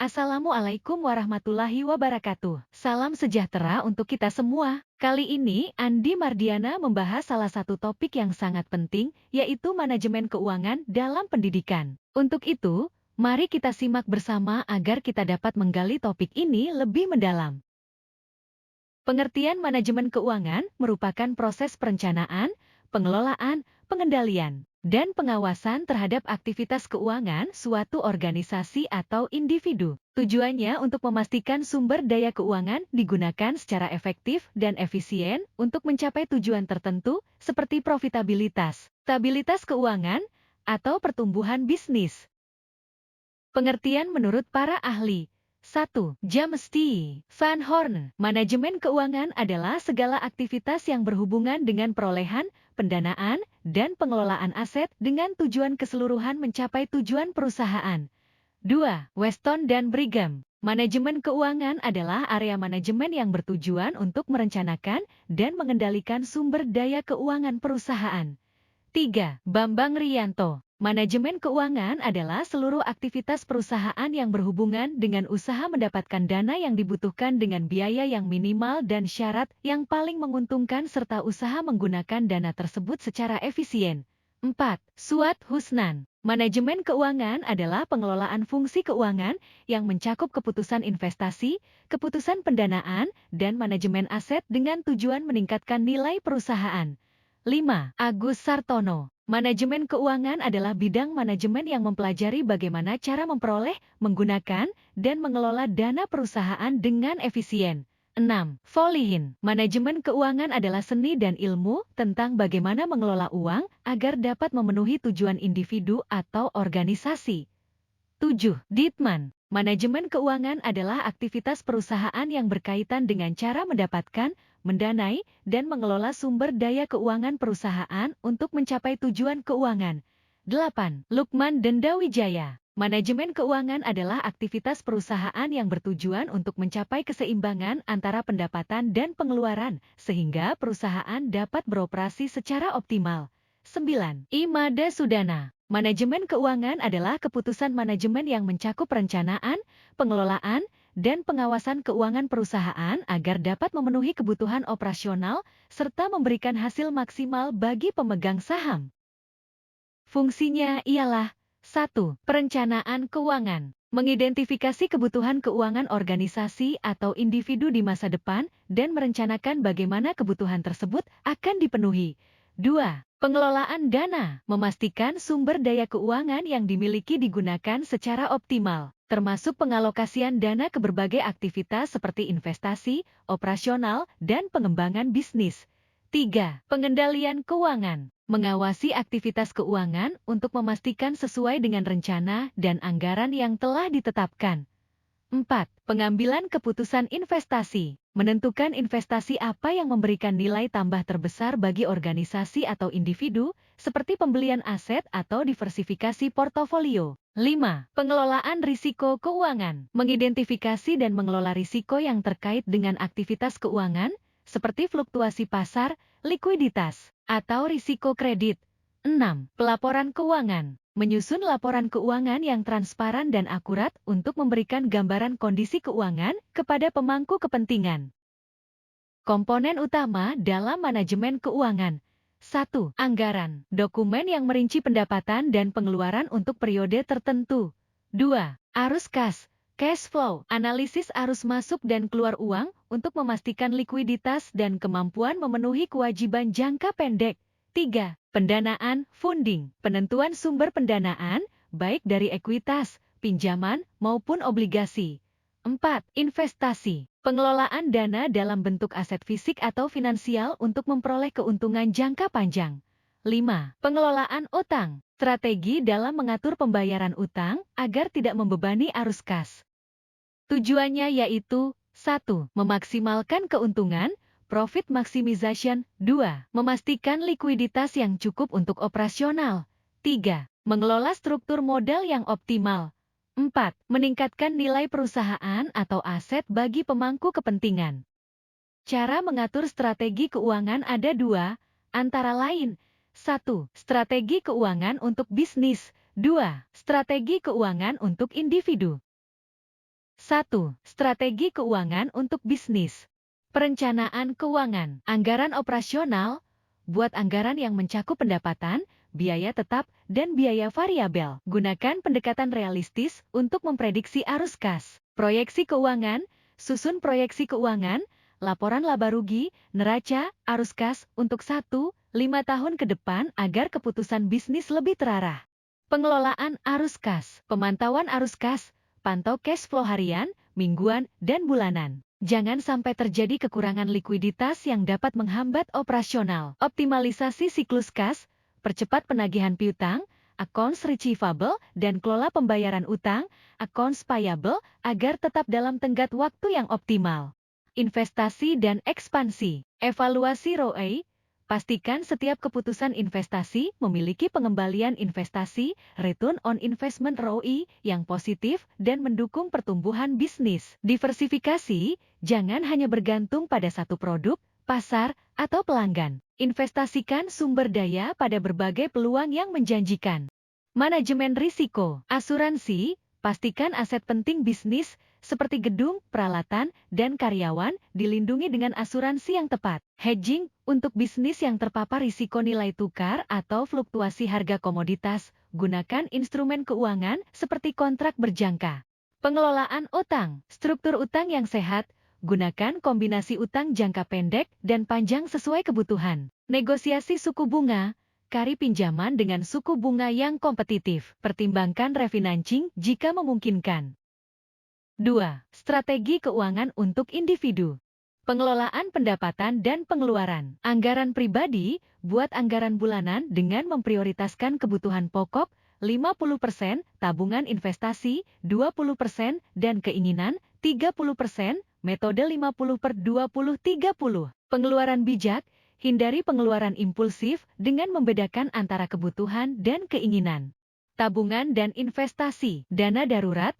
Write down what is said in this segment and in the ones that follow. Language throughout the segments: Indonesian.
Assalamualaikum warahmatullahi wabarakatuh. Salam sejahtera untuk kita semua. Kali ini, Andi Mardiana membahas salah satu topik yang sangat penting, yaitu manajemen keuangan dalam pendidikan. Untuk itu, mari kita simak bersama agar kita dapat menggali topik ini lebih mendalam. Pengertian manajemen keuangan merupakan proses perencanaan, pengelolaan, pengendalian, dan pengawasan terhadap aktivitas keuangan suatu organisasi atau individu. Tujuannya untuk memastikan sumber daya keuangan digunakan secara efektif dan efisien untuk mencapai tujuan tertentu seperti profitabilitas, stabilitas keuangan, atau pertumbuhan bisnis. Pengertian menurut para ahli. 1. Jamesti Van Horn. Manajemen keuangan adalah segala aktivitas yang berhubungan dengan perolehan, pendanaan, dan pengelolaan aset dengan tujuan keseluruhan mencapai tujuan perusahaan. 2. Weston dan Brigham. Manajemen keuangan adalah area manajemen yang bertujuan untuk merencanakan dan mengendalikan sumber daya keuangan perusahaan. 3. Bambang Rianto. Manajemen keuangan adalah seluruh aktivitas perusahaan yang berhubungan dengan usaha mendapatkan dana yang dibutuhkan dengan biaya yang minimal dan syarat yang paling menguntungkan serta usaha menggunakan dana tersebut secara efisien. 4. Suat Husnan. Manajemen keuangan adalah pengelolaan fungsi keuangan yang mencakup keputusan investasi, keputusan pendanaan, dan manajemen aset dengan tujuan meningkatkan nilai perusahaan. 5. Agus Sartono. Manajemen keuangan adalah bidang manajemen yang mempelajari bagaimana cara memperoleh, menggunakan, dan mengelola dana perusahaan dengan efisien. 6. Folihin. Manajemen keuangan adalah seni dan ilmu tentang bagaimana mengelola uang agar dapat memenuhi tujuan individu atau organisasi. 7. Dietman. Manajemen keuangan adalah aktivitas perusahaan yang berkaitan dengan cara mendapatkan, mendanai, dan mengelola sumber daya keuangan perusahaan untuk mencapai tujuan keuangan. 8. Lukman Dendawijaya. Manajemen keuangan adalah aktivitas perusahaan yang bertujuan untuk mencapai keseimbangan antara pendapatan dan pengeluaran, sehingga perusahaan dapat beroperasi secara optimal. 9. Imada Sudana. Manajemen keuangan adalah keputusan manajemen yang mencakup perencanaan, pengelolaan, dan pengawasan keuangan perusahaan agar dapat memenuhi kebutuhan operasional serta memberikan hasil maksimal bagi pemegang saham. Fungsinya ialah 1. Perencanaan keuangan. Mengidentifikasi kebutuhan keuangan organisasi atau individu di masa depan dan merencanakan bagaimana kebutuhan tersebut akan dipenuhi. 2. Pengelolaan dana. Memastikan sumber daya keuangan yang dimiliki digunakan secara optimal, termasuk pengalokasian dana ke berbagai aktivitas seperti investasi, operasional, dan pengembangan bisnis. 3. Pengendalian keuangan. Mengawasi aktivitas keuangan untuk memastikan sesuai dengan rencana dan anggaran yang telah ditetapkan. 4. Pengambilan keputusan investasi. Menentukan investasi apa yang memberikan nilai tambah terbesar bagi organisasi atau individu, seperti pembelian aset atau diversifikasi portofolio. 5. Pengelolaan risiko keuangan. Mengidentifikasi dan mengelola risiko yang terkait dengan aktivitas keuangan, seperti fluktuasi pasar, likuiditas, atau risiko kredit. 6. Pelaporan keuangan. Menyusun laporan keuangan yang transparan dan akurat untuk memberikan gambaran kondisi keuangan kepada pemangku kepentingan. Komponen utama dalam manajemen keuangan. 1. Anggaran. Dokumen yang merinci pendapatan dan pengeluaran untuk periode tertentu. 2. Arus kas. Cash flow. Analisis arus masuk dan keluar uang untuk memastikan likuiditas dan kemampuan memenuhi kewajiban jangka pendek. 3. Pendanaan, funding, penentuan sumber pendanaan, baik dari ekuitas, pinjaman, maupun obligasi. 4. Investasi, pengelolaan dana dalam bentuk aset fisik atau finansial untuk memperoleh keuntungan jangka panjang. 5. Pengelolaan utang, strategi dalam mengatur pembayaran utang agar tidak membebani arus kas. Tujuannya yaitu 1. Memaksimalkan keuntungan, profit maximization. 2. Memastikan likuiditas yang cukup untuk operasional. 3. Mengelola struktur modal yang optimal. 4. Meningkatkan nilai perusahaan atau aset bagi pemangku kepentingan. Cara mengatur strategi keuangan ada 2, antara lain. 1. Strategi keuangan untuk bisnis. 2. Strategi keuangan untuk individu. 1. Strategi keuangan untuk bisnis. Perencanaan keuangan. Anggaran operasional. Buat anggaran yang mencakup pendapatan, biaya tetap, dan biaya variabel. Gunakan pendekatan realistis untuk memprediksi arus kas. Proyeksi keuangan. Susun proyeksi keuangan, laporan laba rugi, neraca, arus kas untuk 1-5 tahun ke depan agar keputusan bisnis lebih terarah. Pengelolaan arus kas. Pemantauan arus kas. Pantau cash flow harian, mingguan, dan bulanan. Jangan sampai terjadi kekurangan likuiditas yang dapat menghambat operasional. Optimalisasi siklus kas, percepat penagihan piutang, accounts receivable, dan kelola pembayaran utang, accounts payable, agar tetap dalam tenggat waktu yang optimal. Investasi dan ekspansi. Evaluasi ROI. Pastikan setiap keputusan investasi memiliki pengembalian investasi, return on investment ROI, yang positif dan mendukung pertumbuhan bisnis. Diversifikasi, jangan hanya bergantung pada satu produk, pasar, atau pelanggan. Investasikan sumber daya pada berbagai peluang yang menjanjikan. Manajemen risiko. Asuransi, pastikan aset penting bisnis, seperti gedung, peralatan, dan karyawan, dilindungi dengan asuransi yang tepat. Hedging, untuk bisnis yang terpapar risiko nilai tukar atau fluktuasi harga komoditas, gunakan instrumen keuangan seperti kontrak berjangka. Pengelolaan utang. Struktur utang yang sehat, gunakan kombinasi utang jangka pendek dan panjang sesuai kebutuhan. Negosiasi suku bunga. Cari pinjaman dengan suku bunga yang kompetitif. Pertimbangkan refinancing jika memungkinkan. 2. Strategi keuangan untuk individu. Pengelolaan pendapatan dan pengeluaran. Anggaran pribadi, buat anggaran bulanan dengan memprioritaskan kebutuhan pokok, 50%, tabungan investasi, 20%, dan keinginan, 30%, metode 50/20/30. Pengeluaran bijak, hindari pengeluaran impulsif dengan membedakan antara kebutuhan dan keinginan. Tabungan dan investasi. Dana darurat.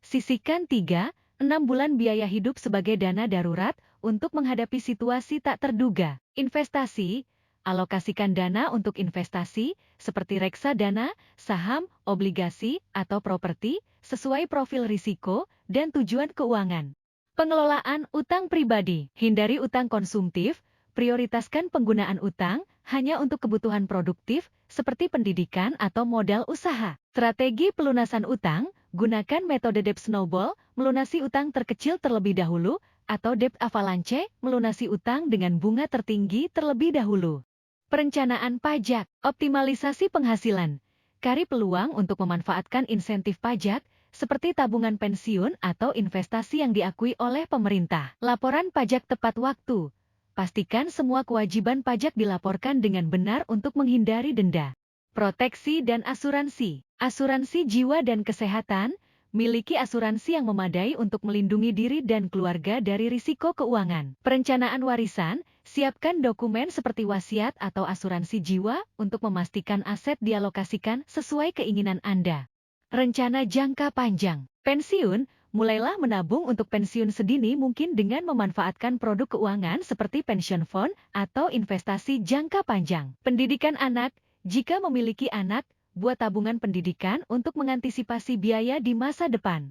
Sisihkan 3-6 bulan biaya hidup sebagai dana darurat untuk menghadapi situasi tak terduga. Investasi, alokasikan dana untuk investasi seperti reksadana, saham, obligasi, atau properti sesuai profil risiko dan tujuan keuangan. Pengelolaan utang pribadi. Hindari utang konsumtif, prioritaskan penggunaan utang hanya untuk kebutuhan produktif seperti pendidikan atau modal usaha. Strategi pelunasan utang. Gunakan metode debt snowball, melunasi utang terkecil terlebih dahulu, atau debt avalanche, melunasi utang dengan bunga tertinggi terlebih dahulu. Perencanaan pajak. Optimalisasi penghasilan. Cari peluang untuk memanfaatkan insentif pajak, seperti tabungan pensiun atau investasi yang diakui oleh pemerintah. Laporan pajak tepat waktu. Pastikan semua kewajiban pajak dilaporkan dengan benar untuk menghindari denda. Proteksi dan asuransi. Asuransi jiwa dan kesehatan, miliki asuransi yang memadai untuk melindungi diri dan keluarga dari risiko keuangan. Perencanaan warisan, siapkan dokumen seperti wasiat atau asuransi jiwa untuk memastikan aset dialokasikan sesuai keinginan Anda. Rencana jangka panjang. Pensiun, mulailah menabung untuk pensiun sedini mungkin dengan memanfaatkan produk keuangan seperti pension fund atau investasi jangka panjang. Pendidikan anak. Jika memiliki anak, buat tabungan pendidikan untuk mengantisipasi biaya di masa depan.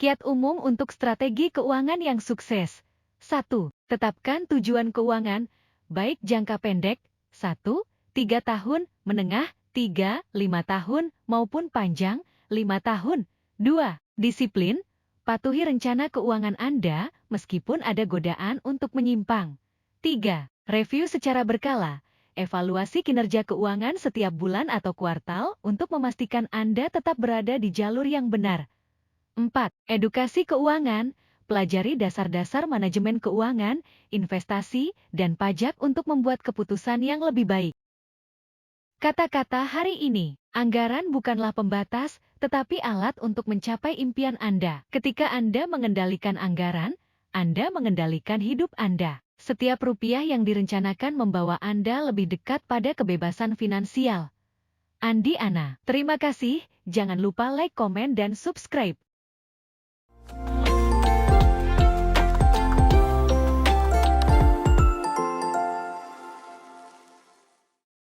Kiat umum untuk strategi keuangan yang sukses. 1. Tetapkan tujuan keuangan, baik jangka pendek, 1-3 tahun, menengah, 3-5 tahun, maupun panjang, 5 tahun. 2. Disiplin, patuhi rencana keuangan Anda meskipun ada godaan untuk menyimpang. 3. Review secara berkala. Evaluasi kinerja keuangan setiap bulan atau kuartal untuk memastikan Anda tetap berada di jalur yang benar. 4. Edukasi keuangan. Pelajari dasar-dasar manajemen keuangan, investasi, dan pajak untuk membuat keputusan yang lebih baik. Kata-kata hari ini, anggaran bukanlah pembatas, tetapi alat untuk mencapai impian Anda. Ketika Anda mengendalikan anggaran, Anda mengendalikan hidup Anda. Setiap rupiah yang direncanakan membawa Anda lebih dekat pada kebebasan finansial. Andi Ana. Terima kasih, jangan lupa like, komen, dan subscribe.